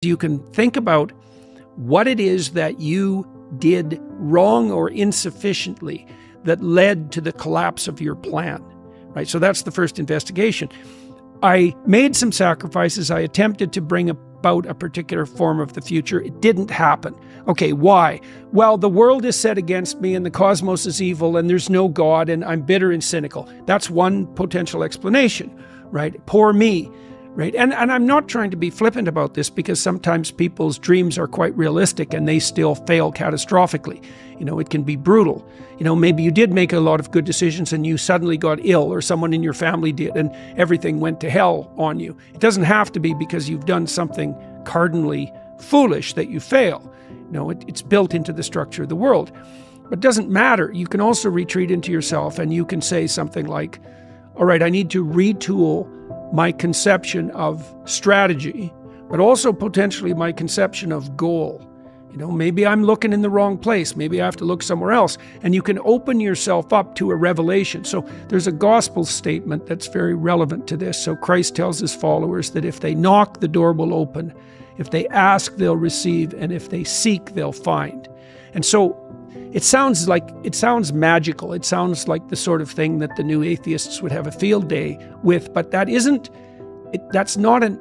You can think about what it is that you did wrong or insufficiently that led to the collapse of your plan, right? So that's the first investigation. I made some sacrifices. I attempted to bring about a particular form of the future. It didn't happen. Okay, why? Well, the world is set against me and the cosmos is evil and there's no God and I'm bitter and cynical. That's one potential explanation, right? Poor me. Right? And I'm not trying to be flippant about this, because sometimes people's dreams are quite realistic and they still fail catastrophically. It can be brutal. Maybe you did make a lot of good decisions and you suddenly got ill, or someone in your family did, and everything went to hell on you. It doesn't have to be because you've done something cardinally foolish that you fail. It's built into the structure of the world. But it doesn't matter. You can also retreat into yourself and you can say something like, all right, I need to retool my conception of strategy, but also potentially my conception of goal. Maybe I'm looking in the wrong place. Maybe I have to look somewhere else. And you can open yourself up to a revelation. So there's a gospel statement that's very relevant to this. So Christ tells his followers that if they knock, the door will open. If they ask, they'll receive. And if they seek, they'll find. And so it sounds magical. It sounds like the sort of thing that the new atheists would have a field day with, but that's not a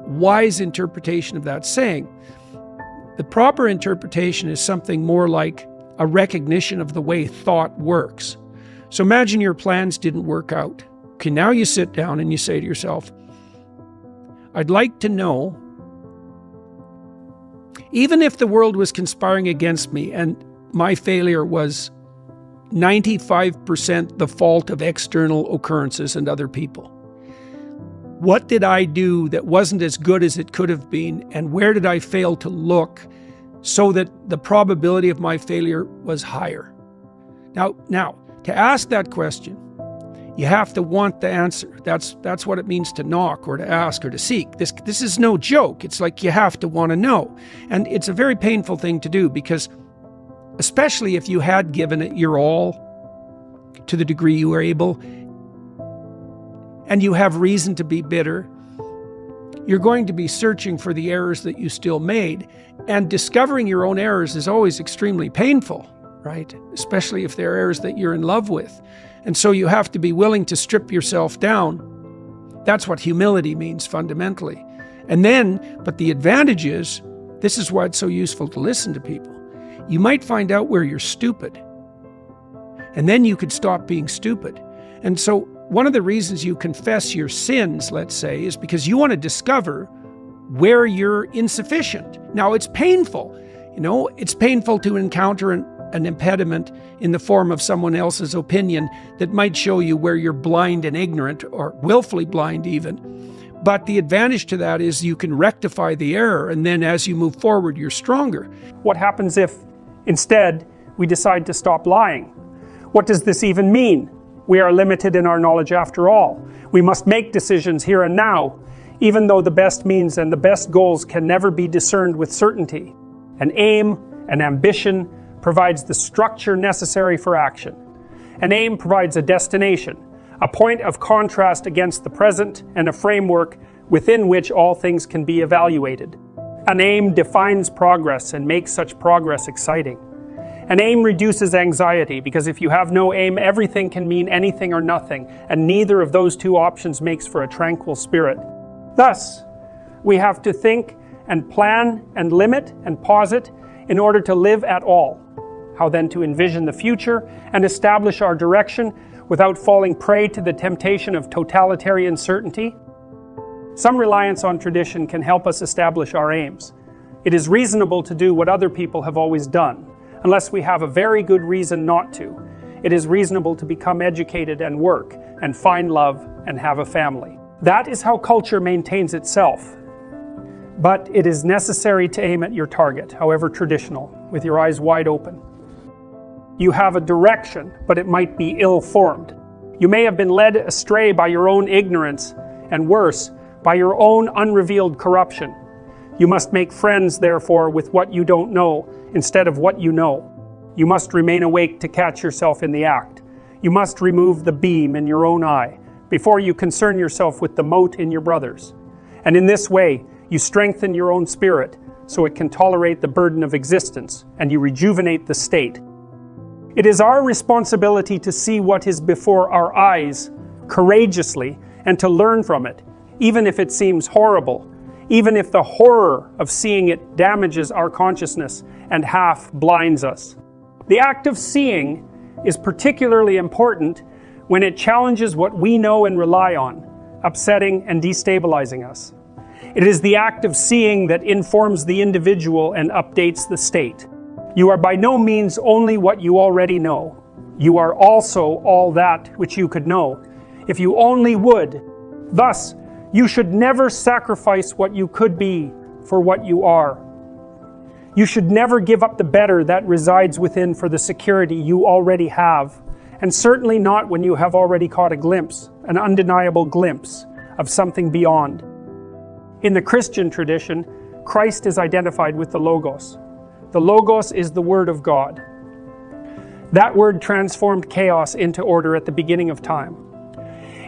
wise interpretation of that saying. The proper interpretation is something more like a recognition of the way thought works. So imagine your plans didn't work out. Okay, now you sit down and you say to yourself, I'd like to know, even if the world was conspiring against me and my failure was 95% the fault of external occurrences and other people, what did I do that wasn't as good as it could have been, and where did I fail to look so that the probability of my failure was higher? Now, to ask that question, you have to want the answer. That's what it means to knock or to ask or to seek. This is no joke. It's like you have to want to know. And it's a very painful thing to do, because especially if you had given it your all to the degree you were able, and you have reason to be bitter, you're going to be searching for the errors that you still made. And discovering your own errors is always extremely painful, right? Especially if they're errors that you're in love with. And so you have to be willing to strip yourself down. That's what humility means fundamentally. But the advantage is, this is why it's so useful to listen to people. You might find out where you're stupid, and then you could stop being stupid. And so one of the reasons you confess your sins, let's say, is because you want to discover where you're insufficient. Now, it's painful. It's painful to encounter an impediment in the form of someone else's opinion that might show you where you're blind and ignorant, or willfully blind even. But the advantage to that is you can rectify the error, and then as you move forward, you're stronger. What happens if instead we decide to stop lying? What does this even mean? We are limited in our knowledge after all. We must make decisions here and now, even though the best means and the best goals can never be discerned with certainty. An aim, an ambition, provides the structure necessary for action. An aim provides a destination, a point of contrast against the present, and a framework within which all things can be evaluated. An aim defines progress and makes such progress exciting. An aim reduces anxiety, because if you have no aim, everything can mean anything or nothing, and neither of those two options makes for a tranquil spirit. Thus, we have to think and plan and limit and posit in order to live at all. How then to envision the future and establish our direction without falling prey to the temptation of totalitarian certainty? Some reliance on tradition can help us establish our aims. It is reasonable to do what other people have always done, unless we have a very good reason not to. It is reasonable to become educated and work, and find love, and have a family. That is how culture maintains itself. But it is necessary to aim at your target, however traditional, with your eyes wide open. You have a direction, but it might be ill-formed. You may have been led astray by your own ignorance, and worse, by your own unrevealed corruption. You must make friends, therefore, with what you don't know, instead of what you know. You must remain awake to catch yourself in the act. You must remove the beam in your own eye, before you concern yourself with the mote in your brother's. And in this way, You strengthen your own spirit so it can tolerate the burden of existence, and you rejuvenate the state. It is our responsibility to see what is before our eyes courageously and to learn from it, even if it seems horrible, even if the horror of seeing it damages our consciousness and half blinds us. The act of seeing is particularly important when it challenges what we know and rely on, upsetting and destabilizing us. It is the act of seeing that informs the individual and updates the state. You are by no means only what you already know. You are also all that which you could know, if you only would. Thus, you should never sacrifice what you could be for what you are. You should never give up the better that resides within for the security you already have, and certainly not when you have already caught a glimpse, an undeniable glimpse, of something beyond. In the Christian tradition, Christ is identified with the Logos. The Logos is the Word of God. That Word transformed chaos into order at the beginning of time.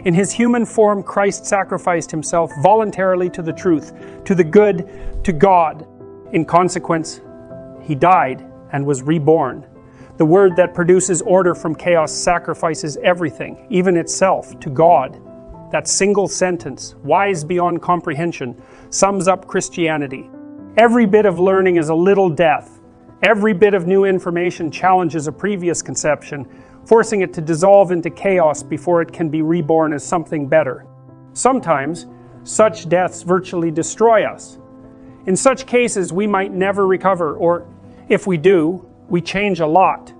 In His human form, Christ sacrificed Himself voluntarily to the truth, to the good, to God. In consequence, He died and was reborn. The Word that produces order from chaos sacrifices everything, even itself, to God. That single sentence, wise beyond comprehension, sums up Christianity. Every bit of learning is a little death. Every bit of new information challenges a previous conception, forcing it to dissolve into chaos before it can be reborn as something better. Sometimes, such deaths virtually destroy us. In such cases, we might never recover, or if we do, we change a lot.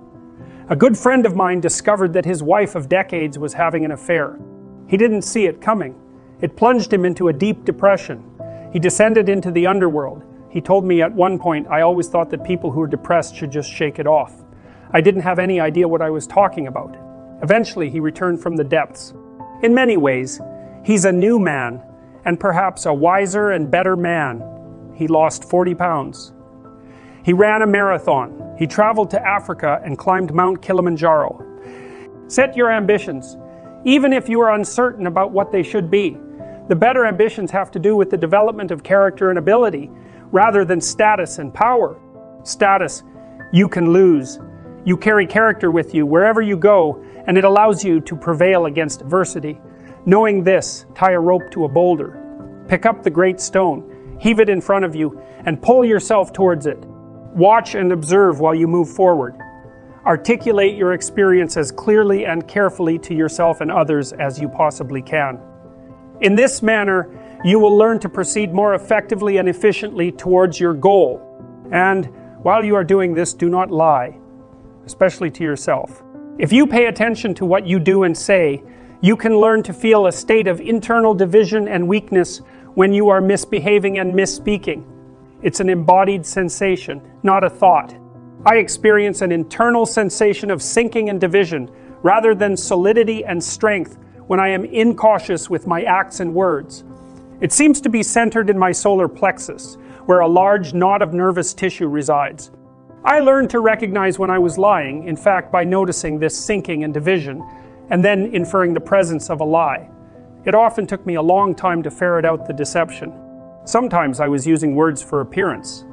A good friend of mine discovered that his wife of decades was having an affair. He didn't see it coming. It plunged him into a deep depression. He descended into the underworld. He told me at one point, I always thought that people who were depressed should just shake it off. I didn't have any idea what I was talking about. Eventually, he returned from the depths. In many ways, he's a new man, and perhaps a wiser and better man. He lost 40 pounds. He ran a marathon. He traveled to Africa and climbed Mount Kilimanjaro. Set your ambitions, even if you are uncertain about what they should be. The better ambitions have to do with the development of character and ability, rather than status and power. Status, you can lose. You carry character with you wherever you go, and it allows you to prevail against adversity. Knowing this, tie a rope to a boulder. Pick up the great stone, heave it in front of you, and pull yourself towards it. Watch and observe while you move forward. Articulate your experience as clearly and carefully to yourself and others as you possibly can. In this manner, you will learn to proceed more effectively and efficiently towards your goal. And while you are doing this, do not lie, especially to yourself. If you pay attention to what you do and say, you can learn to feel a state of internal division and weakness when you are misbehaving and misspeaking. It's an embodied sensation, not a thought. I experience an internal sensation of sinking and division, rather than solidity and strength when I am incautious with my acts and words. It seems to be centered in my solar plexus, where a large knot of nervous tissue resides. I learned to recognize when I was lying, in fact, by noticing this sinking and division, and then inferring the presence of a lie. It often took me a long time to ferret out the deception. Sometimes I was using words for appearance.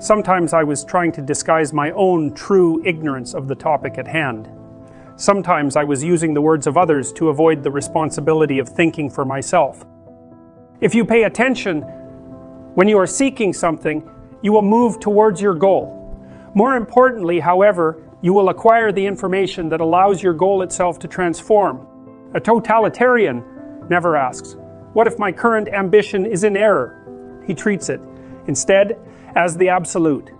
Sometimes I was trying to disguise my own true ignorance of the topic at hand. Sometimes I was using the words of others to avoid the responsibility of thinking for myself. If you pay attention, when you are seeking something, you will move towards your goal. More importantly, however, you will acquire the information that allows your goal itself to transform. A totalitarian never asks, "What if my current ambition is in error?" He treats it, instead, as the absolute.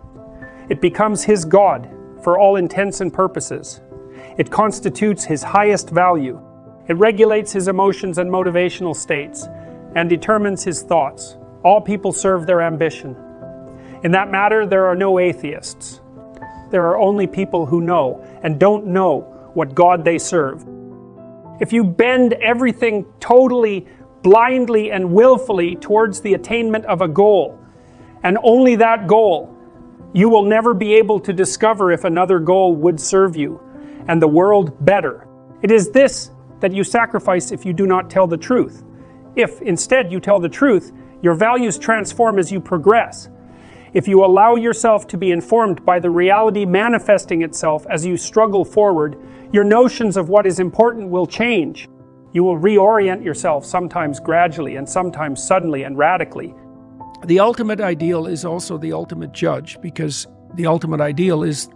It becomes his God for all intents and purposes. It constitutes his highest value. It regulates his emotions and motivational states, and determines his thoughts. All people serve their ambition. In that matter, there are no atheists. There are only people who know and don't know what God they serve. If you bend everything totally, blindly, and willfully towards the attainment of a goal, and only that goal, you will never be able to discover if another goal would serve you, and the world better. It is this that you sacrifice if you do not tell the truth. If, instead, you tell the truth, Your values transform as you progress. If you allow yourself to be informed by the reality manifesting itself as you struggle forward, your notions of what is important will change. You will reorient yourself, sometimes gradually and sometimes suddenly and radically. The ultimate ideal is also the ultimate judge, because the ultimate ideal is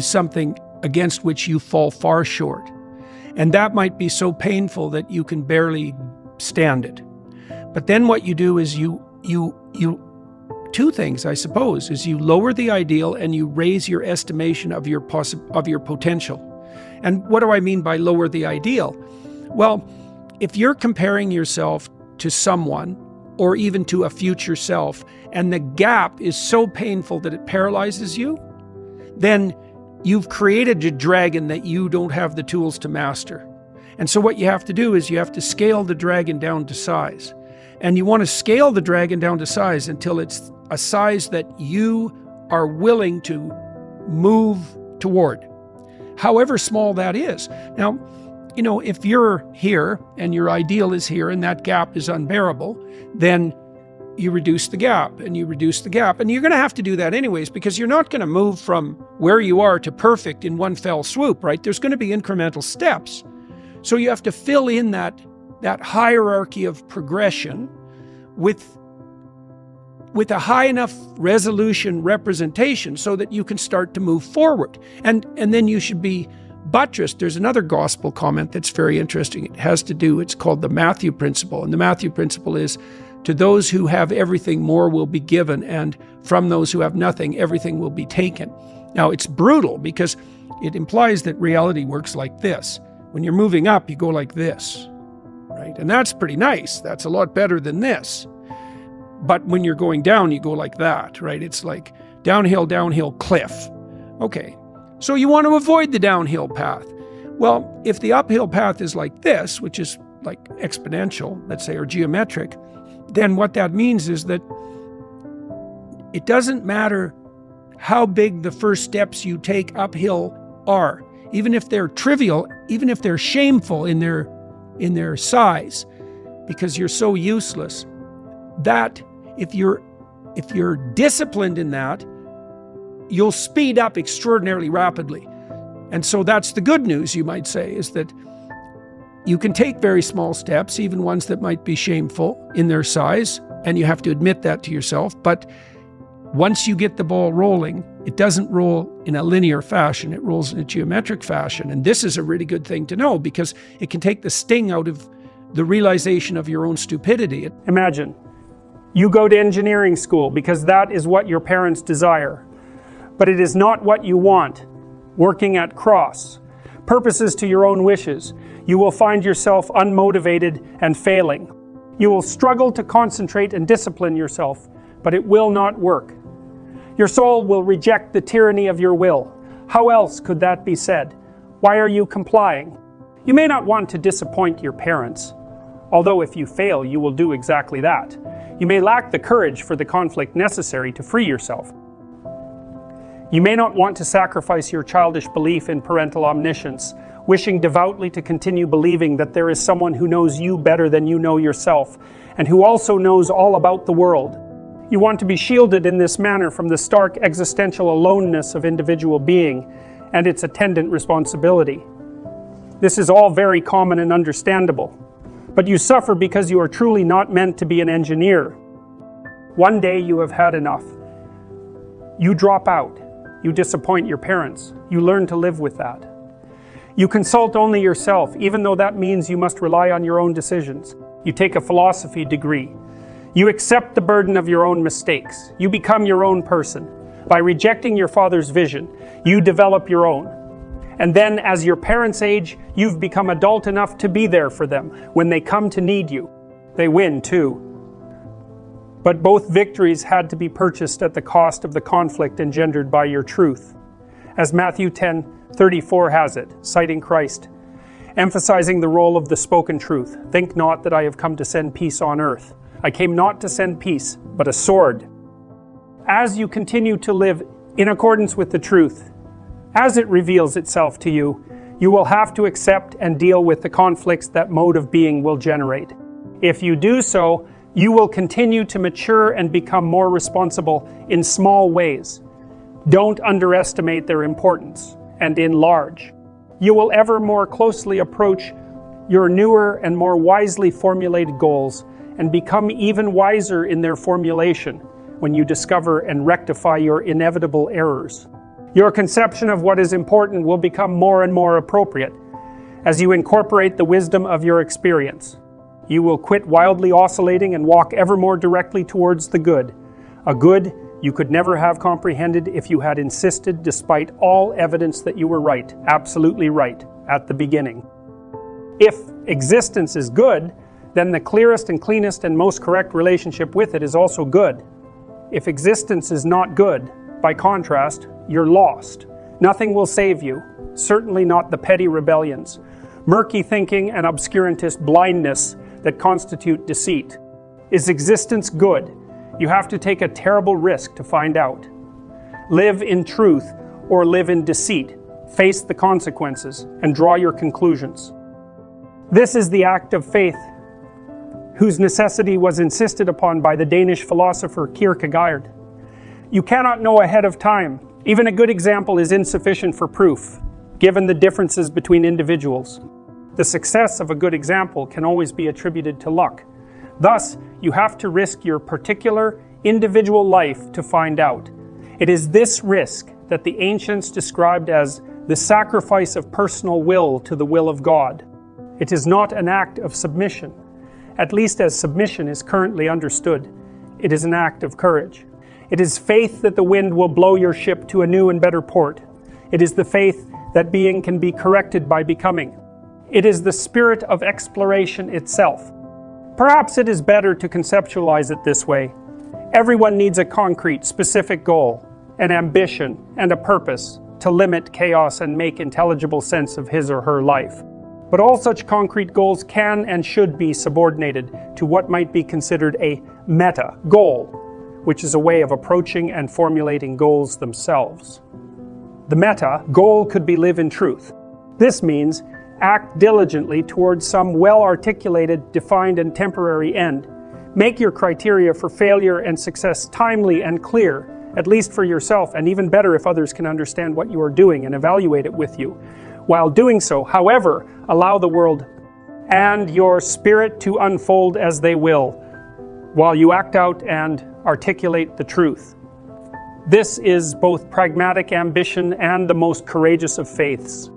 something against which you fall far short. And that might be so painful that you can barely stand it. But then what you do is you two things, I suppose, is you lower the ideal and you raise your estimation of your potential. And what do I mean by lower the ideal? Well, if you're comparing yourself to someone or even to a future self, and the gap is so painful that it paralyzes you, then you've created a dragon that you don't have the tools to master. And so what you have to do is you have to scale the dragon down to size. And you want to scale the dragon down to size until it's a size that you are willing to move toward, however small that is. Now, if you're here and your ideal is here and that gap is unbearable, then you reduce the gap and you reduce the gap. And you're going to have to do that anyways, because you're not going to move from where you are to perfect in one fell swoop, right? There's going to be incremental steps. So you have to fill in that hierarchy of progression with a high enough resolution representation so that you can start to move forward. And then you should be buttressed. There's another gospel comment that's very interesting. It's called the Matthew principle. And the Matthew principle is, to those who have everything, more will be given, and from those who have nothing, everything will be taken. Now, it's brutal because it implies that reality works like this. When you're moving up, you go like this, right? And that's pretty nice. That's a lot better than this. But when you're going down, you go like that, right? It's like downhill, cliff. Okay, so you want to avoid the downhill path. Well, if the uphill path is like this, which is like exponential, let's say, or geometric, then what that means is that it doesn't matter how big the first steps you take uphill are, even if they're trivial, even if they're shameful in their size, because you're so useless, that if you're disciplined in that, you'll speed up extraordinarily rapidly. And so that's the good news, you might say, is that you can take very small steps, even ones that might be shameful in their size, and you have to admit that to yourself. But once you get the ball rolling, it doesn't roll in a linear fashion, it rolls in a geometric fashion. And this is a really good thing to know, because it can take the sting out of the realization of your own stupidity. Imagine, you go to engineering school because that is what your parents desire. But it is not what you want. Working at cross purposes to your own wishes, you will find yourself unmotivated and failing. You will struggle to concentrate and discipline yourself, but it will not work. Your soul will reject the tyranny of your will. How else could that be said? Why are you complying? You may not want to disappoint your parents, although if you fail, you will do exactly that. You may lack the courage for the conflict necessary to free yourself. You may not want to sacrifice your childish belief in parental omniscience, wishing devoutly to continue believing that there is someone who knows you better than you know yourself, and who also knows all about the world. You want to be shielded in this manner from the stark existential aloneness of individual being and its attendant responsibility. This is all very common and understandable, but you suffer because you are truly not meant to be an engineer. One day you have had enough. You drop out. You disappoint your parents. You learn to live with that. You consult only yourself, even though that means you must rely on your own decisions. You take a philosophy degree. You accept the burden of your own mistakes. You become your own person. By rejecting your father's vision, you develop your own. And then, as your parents age, you've become adult enough to be there for them when they come to need you. They win, too. But both victories had to be purchased at the cost of the conflict engendered by your truth. As Matthew 10:34 has it, citing Christ, emphasizing the role of the spoken truth, "Think not that I have come to send peace on earth. I came not to send peace, but a sword." As you continue to live in accordance with the truth, as it reveals itself to you, you will have to accept and deal with the conflicts that mode of being will generate. If you do so, You will continue to mature and become more responsible in small ways. Don't underestimate their importance, and enlarge. You will ever more closely approach your newer and more wisely formulated goals and become even wiser in their formulation when you discover and rectify your inevitable errors. Your conception of what is important will become more and more appropriate as you incorporate the wisdom of your experience. You will quit wildly oscillating and walk ever more directly towards the good, a good you could never have comprehended if you had insisted, despite all evidence, that you were right, absolutely right, at the beginning. If existence is good, then the clearest and cleanest and most correct relationship with it is also good. If existence is not good, by contrast, you're lost. Nothing will save you, certainly not the petty rebellions, murky thinking and obscurantist blindness that constitute deceit. Is existence good? You have to take a terrible risk to find out. Live in truth or live in deceit. Face the consequences and draw your conclusions. This is the act of faith whose necessity was insisted upon by the Danish philosopher Kierkegaard. You cannot know ahead of time. Even a good example is insufficient for proof, given the differences between individuals. The success of a good example can always be attributed to luck. Thus, you have to risk your particular individual life to find out. It is this risk that the ancients described as the sacrifice of personal will to the will of God. It is not an act of submission, at least as submission is currently understood. It is an act of courage. It is faith that the wind will blow your ship to a new and better port. It is the faith that being can be corrected by becoming. It is the spirit of exploration itself. Perhaps it is better to conceptualize it this way. Everyone needs a concrete, specific goal, an ambition, and a purpose to limit chaos and make intelligible sense of his or her life. But all such concrete goals can and should be subordinated to what might be considered a meta goal, which is a way of approaching and formulating goals themselves. The meta goal could be live in truth. This means act diligently towards some well-articulated, defined, and temporary end. Make your criteria for failure and success timely and clear, at least for yourself, and even better if others can understand what you are doing and evaluate it with you. While doing so, however, allow the world and your spirit to unfold as they will, while you act out and articulate the truth. This is both pragmatic ambition and the most courageous of faiths.